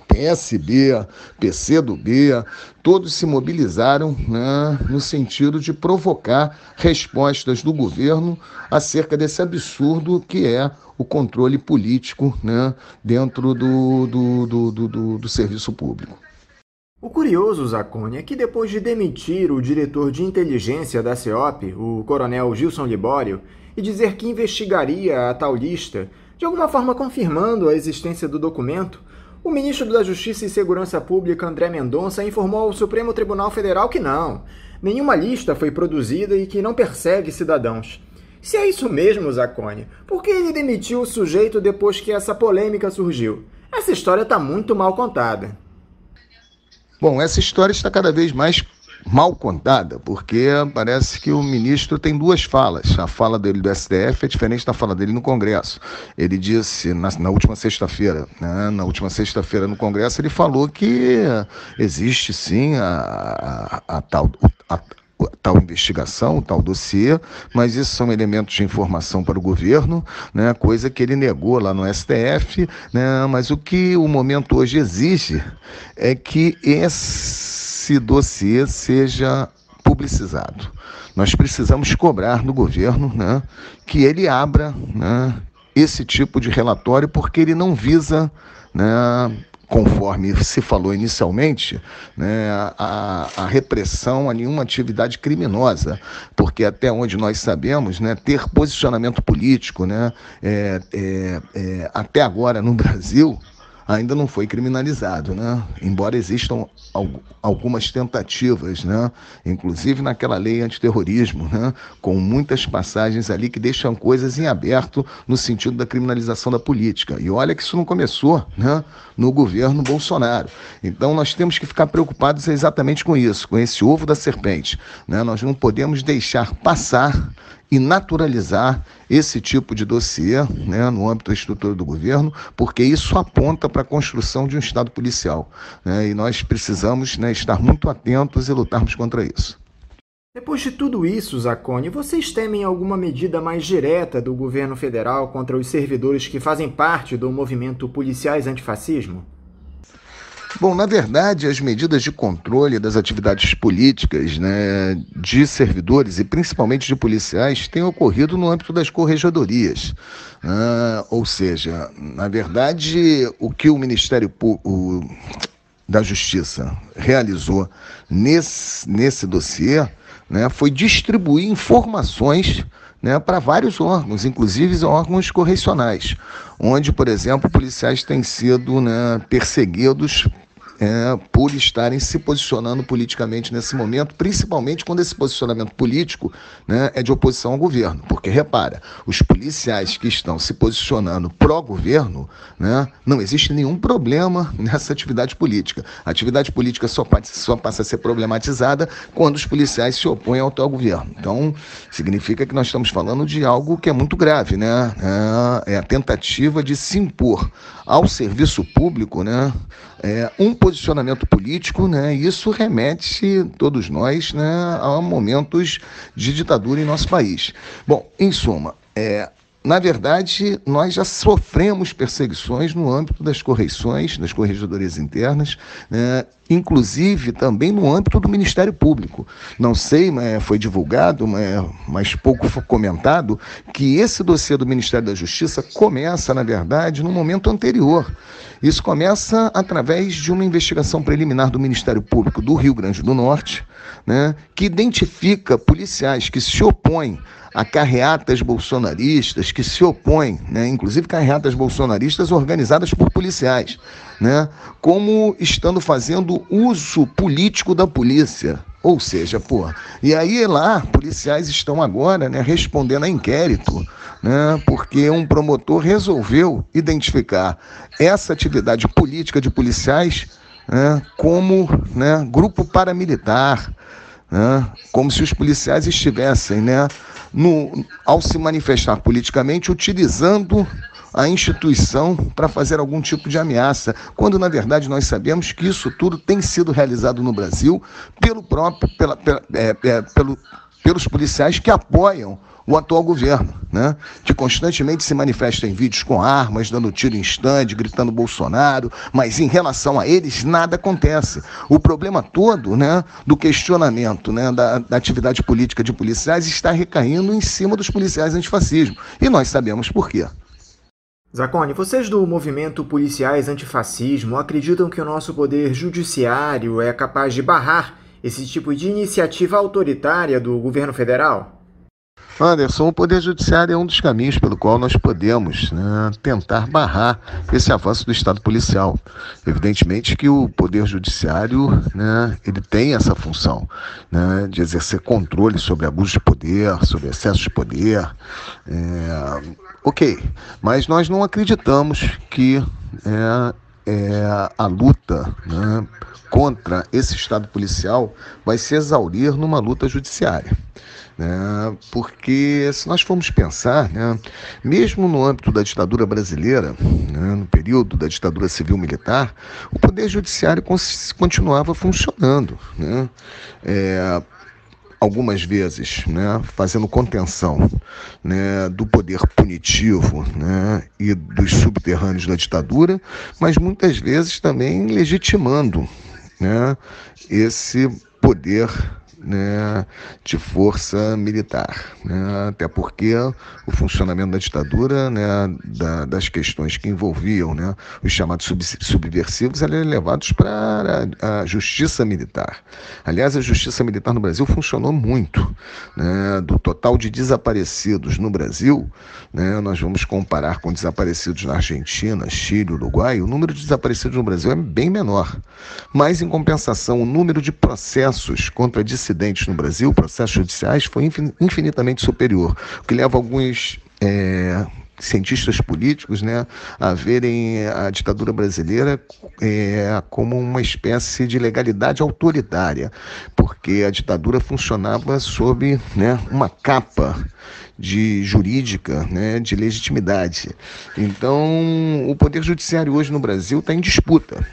PSB, PCdoB, todos se mobilizaram, né, no sentido de provocar respostas do governo acerca desse absurdo que é o controle político, né, dentro do serviço público. O curioso, Zacconi, é que depois de demitir o diretor de inteligência da CEOP, o coronel Gilson Libório, e dizer que investigaria a tal lista, de alguma forma confirmando a existência do documento, o ministro da Justiça e Segurança Pública, André Mendonça, informou ao Supremo Tribunal Federal que não, nenhuma lista foi produzida e que não persegue cidadãos. Se é isso mesmo, Zacconi, por que ele demitiu o sujeito depois que essa polêmica surgiu? Essa história está muito mal contada. Bom, essa história está cada vez mais mal contada, porque parece que o ministro tem duas falas. A fala dele do STF é diferente da fala dele no Congresso. Ele disse na última sexta-feira, né, no Congresso, ele falou que existe sim a tal investigação, o tal dossiê, mas isso são elementos de informação para o governo, né, coisa que ele negou lá no STF, né, mas o que o momento hoje exige é que esse dossiê seja publicizado. Nós precisamos cobrar do governo, né, que ele abra, né, esse tipo de relatório, porque ele não visa, né, conforme se falou inicialmente, né, a repressão a nenhuma atividade criminosa, porque até onde nós sabemos, né, ter posicionamento político, né, até agora no Brasil ainda não foi criminalizado, né? Embora existam algumas tentativas, né? Inclusive naquela lei antiterrorismo, né? Com muitas passagens ali que deixam coisas em aberto no sentido da criminalização da política. E olha que isso não começou, né, no governo Bolsonaro. Então nós temos que ficar preocupados exatamente com isso, com esse ovo da serpente, né? Nós não podemos deixar passar e naturalizar esse tipo de dossiê, né, no âmbito da estrutura do governo, porque isso aponta para a construção de um Estado policial, né, e nós precisamos, né, estar muito atentos e lutarmos contra isso. Depois de tudo isso, Zacconi, vocês temem alguma medida mais direta do governo federal contra os servidores que fazem parte do movimento Policiais Antifascismo? Bom, na verdade, as medidas de controle das atividades políticas, né, de servidores e principalmente de policiais têm ocorrido no âmbito das corregedorias. Ou seja, na verdade, o que o Ministério da Justiça realizou nesse dossiê, né, foi distribuir informações, né, para vários órgãos, inclusive órgãos correcionais, onde, por exemplo, policiais têm sido, né, perseguidos por estarem se posicionando politicamente nesse momento, principalmente quando esse posicionamento político, né, é de oposição ao governo. Porque, repara, os policiais que estão se posicionando pró-governo, né, não existe nenhum problema nessa atividade política. A atividade política só passa a ser problematizada quando os policiais se opõem ao atual governo. Então, significa que nós estamos falando de algo que é muito grave, né? É a tentativa de se impor ao serviço público, né, um posicionamento político, né? Isso remete, todos nós, né, a momentos de ditadura em nosso país. Bom, em suma, na verdade, nós já sofremos perseguições no âmbito das correições, das corregedorias internas, né, inclusive também no âmbito do Ministério Público. Não sei, mas foi divulgado, mas pouco foi comentado, que esse dossiê do Ministério da Justiça começa, na verdade, no momento anterior. Isso começa através de uma investigação preliminar do Ministério Público do Rio Grande do Norte, né, que identifica policiais que se opõem a carreatas bolsonaristas, que se opõem, né, inclusive carreatas bolsonaristas organizadas por policiais, né, como estando fazendo uso político da polícia. Ou seja, e aí lá, policiais estão agora, né, respondendo a inquérito, né, porque um promotor resolveu identificar essa atividade política de policiais, né, como, né, grupo paramilitar, né, como se os policiais estivessem, né, ao se manifestar politicamente, utilizando a instituição para fazer algum tipo de ameaça, quando na verdade nós sabemos que isso tudo tem sido realizado no Brasil pelos policiais que apoiam o atual governo, né, que constantemente se manifesta em vídeos com armas, dando tiro em stand, gritando Bolsonaro, mas em relação a eles nada acontece. O problema todo, né, do questionamento, né, da atividade política de policiais está recaindo em cima dos policiais antifascismo, e nós sabemos por quê. Zacone, vocês do movimento Policiais Antifascismo acreditam que o nosso poder judiciário é capaz de barrar esse tipo de iniciativa autoritária do governo federal? Anderson, o Poder Judiciário é um dos caminhos pelo qual nós podemos, né, tentar barrar esse avanço do Estado policial. Evidentemente que o Poder Judiciário, né, ele tem essa função, né, de exercer controle sobre abuso de poder, sobre excesso de poder. Ok, mas nós não acreditamos que a luta, né, contra esse Estado policial vai se exaurir numa luta judiciária. Porque se nós formos pensar, né, mesmo no âmbito da ditadura brasileira, né, no período da ditadura civil-militar, o Poder Judiciário continuava funcionando, né, algumas vezes, né, fazendo contenção, né, do poder punitivo, né, e dos subterrâneos da ditadura, mas muitas vezes também legitimando, né, esse poder, né, de força militar, né, até porque o funcionamento da ditadura, né, das questões que envolviam, né, os chamados subversivos, eram levados para a justiça militar. Aliás, a justiça militar no Brasil funcionou muito, né, do total de desaparecidos no Brasil, né, nós vamos comparar com desaparecidos na Argentina, Chile, Uruguai, o número de desaparecidos no Brasil é bem menor, mas em compensação o número de processos contra dissidentes no Brasil, processos judiciais, foi infinitamente superior, o que leva alguns cientistas políticos, né, a verem a ditadura brasileira como uma espécie de legalidade autoritária, porque a ditadura funcionava sob, né, uma capa jurídica, né, de legitimidade. Então, o Poder Judiciário hoje no Brasil está em disputa.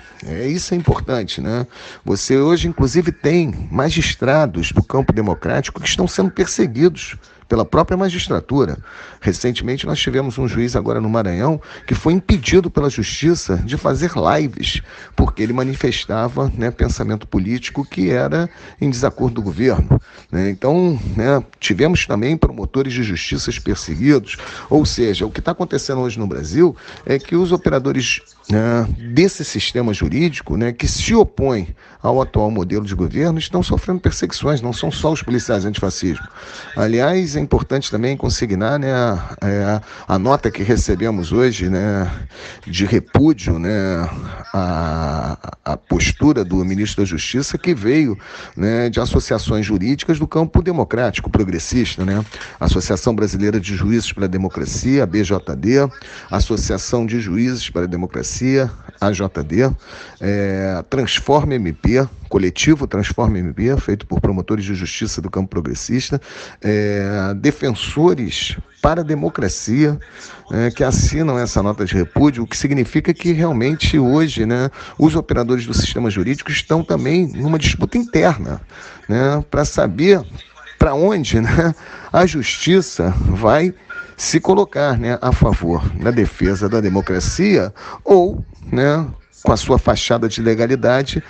Isso é importante, né? Você hoje, inclusive, tem magistrados do campo democrático que estão sendo perseguidos pela própria magistratura. Recentemente nós tivemos um juiz agora no Maranhão que foi impedido pela justiça de fazer lives, porque ele manifestava, né, pensamento político que era em desacordo do governo, né? Então, né, tivemos também promotores de justiça perseguidos. Ou seja, o que está acontecendo hoje no Brasil é que os operadores, né, desse sistema jurídico, né, que se opõem ao atual modelo de governo, estão sofrendo perseguições, não são só os policiais antifascismo. Aliás, é importante também consignar, né, a nota que recebemos hoje, né, de repúdio, né, a postura do ministro da Justiça, que veio, né, de associações jurídicas do campo democrático, progressista, né? Associação Brasileira de Juízes para a Democracia, a BJD, Associação de Juízes para a Democracia, AJD, Transforma MP, coletivo Transforma MP, feito por promotores de justiça do campo progressista, defensores para a democracia, que assinam essa nota de repúdio, o que significa que realmente hoje, né, os operadores do sistema jurídico estão também numa disputa interna, né, para saber para onde, né, a justiça vai se colocar, né, a favor da defesa da democracia ou, né, com a sua fachada de legalidade,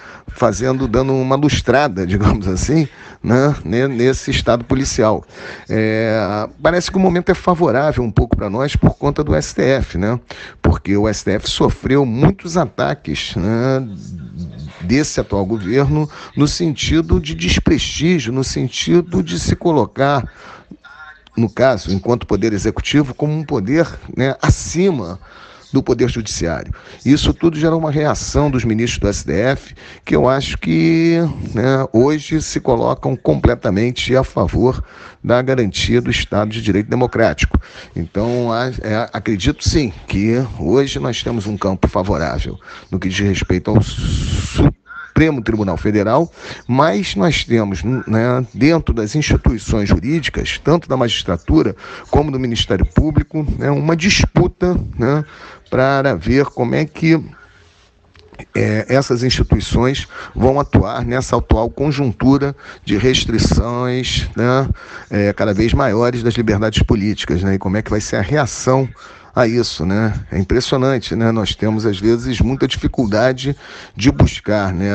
dando uma lustrada, digamos assim, né, nesse estado policial. Parece que o momento é favorável um pouco para nós por conta do STF, né, porque o STF sofreu muitos ataques, né, desse atual governo no sentido de desprestígio, no sentido de se colocar, no caso, enquanto poder executivo, como um poder, né, acima do Poder Judiciário. Isso tudo gerou uma reação dos ministros do STF, que eu acho que, né, hoje se colocam completamente a favor da garantia do Estado de Direito Democrático. Então, acredito sim que hoje nós temos um campo favorável no que diz respeito ao Supremo Tribunal Federal, mas nós temos, né, dentro das instituições jurídicas, tanto da magistratura como do Ministério Público, né, uma disputa, né, para ver como é que essas instituições vão atuar nessa atual conjuntura de restrições, né, cada vez maiores das liberdades políticas, né, e como é que vai ser a reação a isso, né? É impressionante, né? Nós temos, às vezes, muita dificuldade de buscar, né,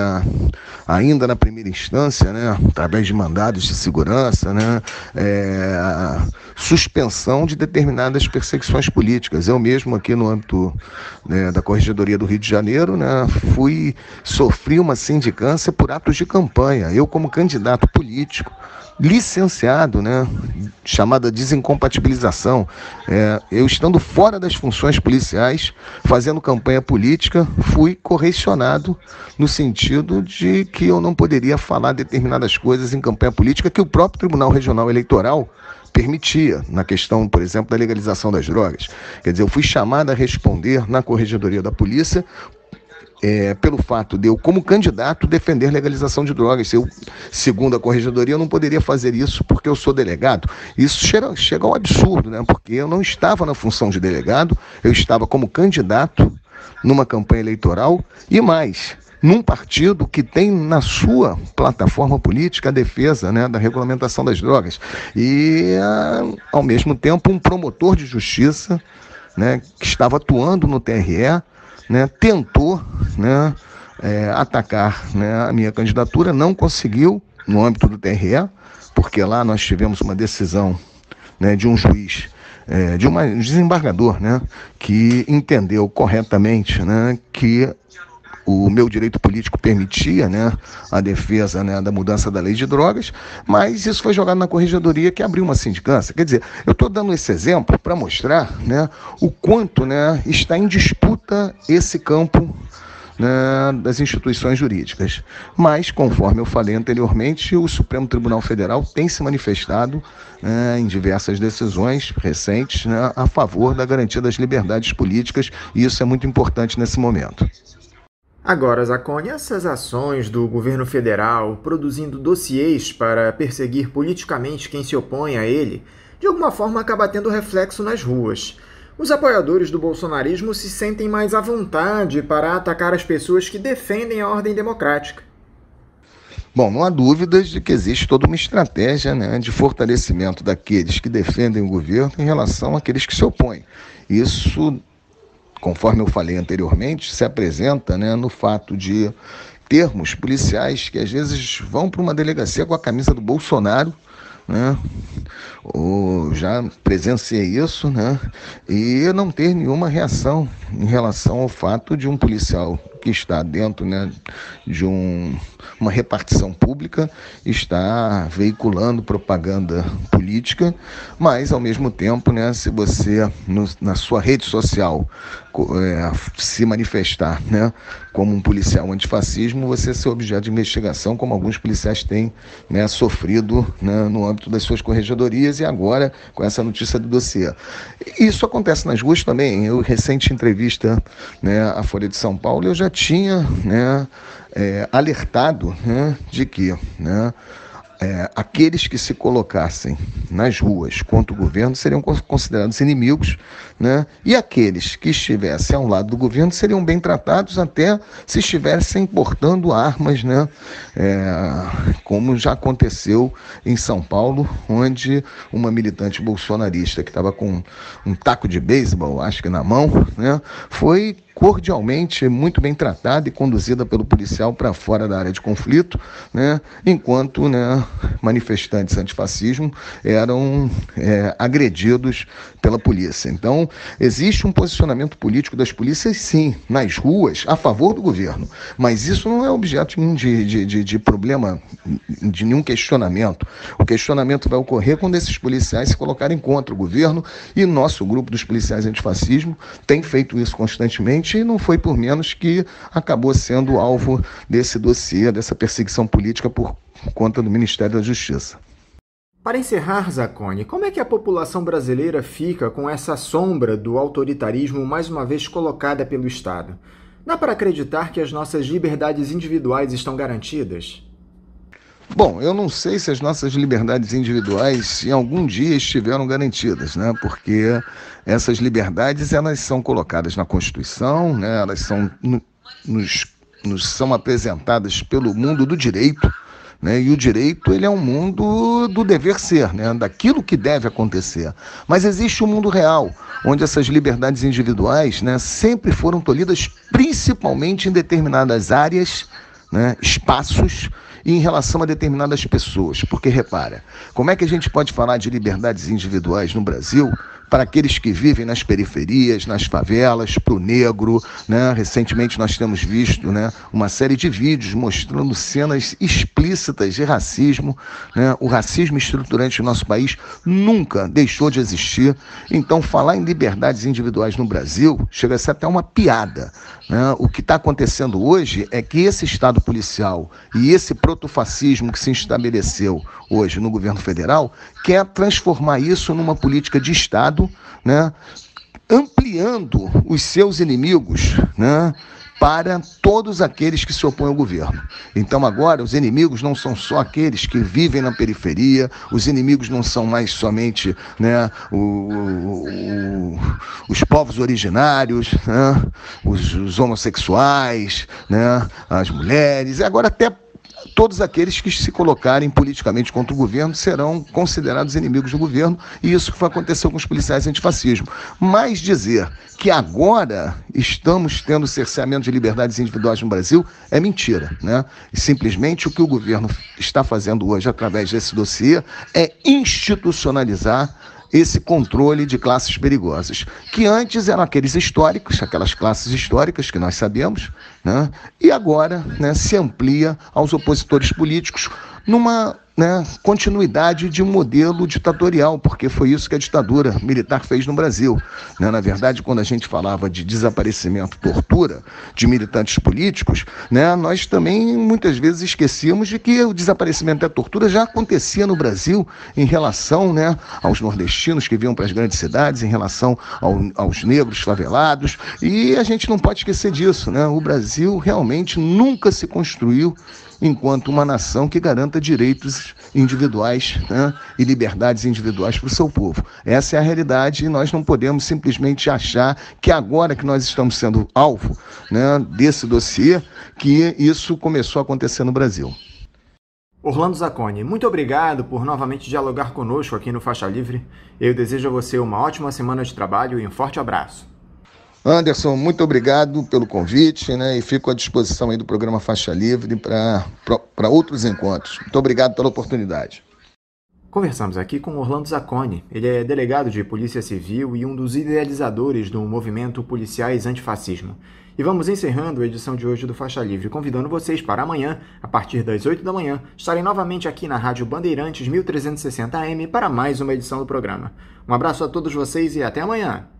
ainda na primeira instância, né, através de mandados de segurança, né, suspensão de determinadas perseguições políticas. Eu mesmo, aqui no âmbito, né, da Corregedoria do Rio de Janeiro, né, sofri uma sindicância por atos de campanha. Eu, como candidato político, licenciado, né, chamada desincompatibilização, eu estando fora das funções policiais, fazendo campanha política, fui correcionado no sentido de que eu não poderia falar determinadas coisas em campanha política que o próprio Tribunal Regional Eleitoral permitia, na questão, por exemplo, da legalização das drogas. Quer dizer, eu fui chamado a responder na Corregedoria da Polícia pelo fato de eu, como candidato, defender legalização de drogas. Eu, segundo a Corregedoria, eu não poderia fazer isso porque eu sou delegado. Isso chega ao absurdo, né? Porque eu não estava na função de delegado, eu estava como candidato numa campanha eleitoral e mais, num partido que tem na sua plataforma política a defesa, né, da regulamentação das drogas. E, ao mesmo tempo, um promotor de justiça, né, que estava atuando no TRE, né, tentou, né, atacar, né, a minha candidatura, não conseguiu no âmbito do TRE, porque lá nós tivemos uma decisão, né, de um juiz, de um desembargador, né, que entendeu corretamente, né, que o meu direito político permitia, né, a defesa, né, da mudança da lei de drogas, mas isso foi jogado na Corregedoria, que abriu uma sindicância. Quer dizer, eu estou dando esse exemplo para mostrar, né, o quanto, né, está em disputa esse campo, né, das instituições jurídicas. Mas, conforme eu falei anteriormente, o Supremo Tribunal Federal tem se manifestado, né, em diversas decisões recentes, né, a favor da garantia das liberdades políticas, e isso é muito importante nesse momento. Agora, Zacone, essas ações do governo federal produzindo dossiês para perseguir politicamente quem se opõe a ele, de alguma forma acaba tendo reflexo nas ruas. Os apoiadores do bolsonarismo se sentem mais à vontade para atacar as pessoas que defendem a ordem democrática. Bom, não há dúvidas de que existe toda uma estratégia, né, de fortalecimento daqueles que defendem o governo em relação àqueles que se opõem. Isso, conforme eu falei anteriormente, se apresenta, né, no fato de termos policiais que às vezes vão para uma delegacia com a camisa do Bolsonaro, né? Já presenciei isso, né? E não ter nenhuma reação em relação ao fato de um policial que está dentro, né, de uma repartição pública estar veiculando propaganda política, mas ao mesmo tempo, né, se você na sua rede social se manifestar, né, como um policial antifascismo, você ser objeto de investigação, como alguns policiais têm, né, sofrido, né, no âmbito das suas corregedorias e agora com essa notícia do dossiê. Isso acontece nas ruas também. Eu, recente entrevista, né, à Folha de São Paulo, eu já tinha, né, alertado, né, de que, né, aqueles que se colocassem nas ruas contra o governo seriam considerados inimigos, né? E aqueles que estivessem ao lado do governo seriam bem tratados até se estivessem portando armas, né? Como já aconteceu em São Paulo, onde uma militante bolsonarista que estava com um taco de beisebol, acho que na mão, né, foi cordialmente, muito bem tratada e conduzida pelo policial para fora da área de conflito, né, enquanto, né, manifestantes antifascismo eram agredidos pela polícia. Então, existe um posicionamento político das polícias, sim, nas ruas, a favor do governo, mas isso não é objeto de problema, de nenhum questionamento. O questionamento vai ocorrer quando esses policiais se colocarem contra o governo, e nosso grupo dos policiais antifascismo tem feito isso constantemente, e não foi por menos que acabou sendo alvo desse dossiê, dessa perseguição política por conta do Ministério da Justiça. Para encerrar, Zacconi, como é que a população brasileira fica com essa sombra do autoritarismo mais uma vez colocada pelo Estado? Dá para acreditar que as nossas liberdades individuais estão garantidas? Bom, eu não sei se as nossas liberdades individuais em algum dia estiveram garantidas, né? Porque essas liberdades, elas são colocadas na Constituição, né? Elas nos são apresentadas pelo mundo do direito, né? E o direito, ele é um mundo do dever ser, né? Daquilo que deve acontecer. Mas existe um mundo real, onde essas liberdades individuais, né, sempre foram tolhidas principalmente em determinadas áreas, né, espaços, e em relação a determinadas pessoas. Porque, repara, como é que a gente pode falar de liberdades individuais no Brasil para aqueles que vivem nas periferias, nas favelas, para o negro, né? Recentemente nós temos visto, né, uma série de vídeos mostrando cenas explícitas de racismo, né? O racismo estruturante no nosso país nunca deixou de existir. Então, falar em liberdades individuais no Brasil chega a ser até uma piada, né? O que está acontecendo hoje é que esse Estado policial e esse protofascismo que se estabeleceu hoje no governo federal quer transformar isso numa política de Estado, né, ampliando os seus inimigos, né, para todos aqueles que se opõem ao governo. Então agora os inimigos não são só aqueles que vivem na periferia, os inimigos não são mais somente, né, os povos originários, né, os homossexuais, né, as mulheres, agora até todos aqueles que se colocarem politicamente contra o governo serão considerados inimigos do governo, e isso foi aconteceu com os policiais antifascismo. Mas dizer que agora estamos tendo cerceamento de liberdades individuais no Brasil é mentira, né? E simplesmente o que o governo está fazendo hoje através desse dossiê é institucionalizar esse controle de classes perigosas, que antes eram aqueles históricos, aquelas classes históricas que nós sabemos, né? E agora, né, se amplia aos opositores políticos numa, né, continuidade de um modelo ditatorial, porque foi isso que a ditadura militar fez no Brasil, né? Na verdade, quando a gente falava de desaparecimento, tortura de militantes políticos, né, nós também muitas vezes esquecíamos de que o desaparecimento e a tortura já acontecia no Brasil em relação, né, aos nordestinos que vinham para as grandes cidades, em relação aos negros favelados, e a gente não pode esquecer disso, né? O Brasil realmente nunca se construiu enquanto uma nação que garanta direitos individuais, né, e liberdades individuais para o seu povo. Essa é a realidade, e nós não podemos simplesmente achar que agora que nós estamos sendo alvo, né, desse dossiê, que isso começou a acontecer no Brasil. Orlando Zacconi, muito obrigado por novamente dialogar conosco aqui no Faixa Livre. Eu desejo a você uma ótima semana de trabalho e um forte abraço. Anderson, muito obrigado pelo convite, né? E fico à disposição aí do programa Faixa Livre para outros encontros. Muito obrigado pela oportunidade. Conversamos aqui com Orlando Zacconi. Ele é delegado de Polícia Civil e um dos idealizadores do movimento Policiais Antifascismo. E vamos encerrando a edição de hoje do Faixa Livre, convidando vocês para amanhã, a partir das 8 da manhã, estarem novamente aqui na Rádio Bandeirantes 1360 AM para mais uma edição do programa. Um abraço a todos vocês e até amanhã!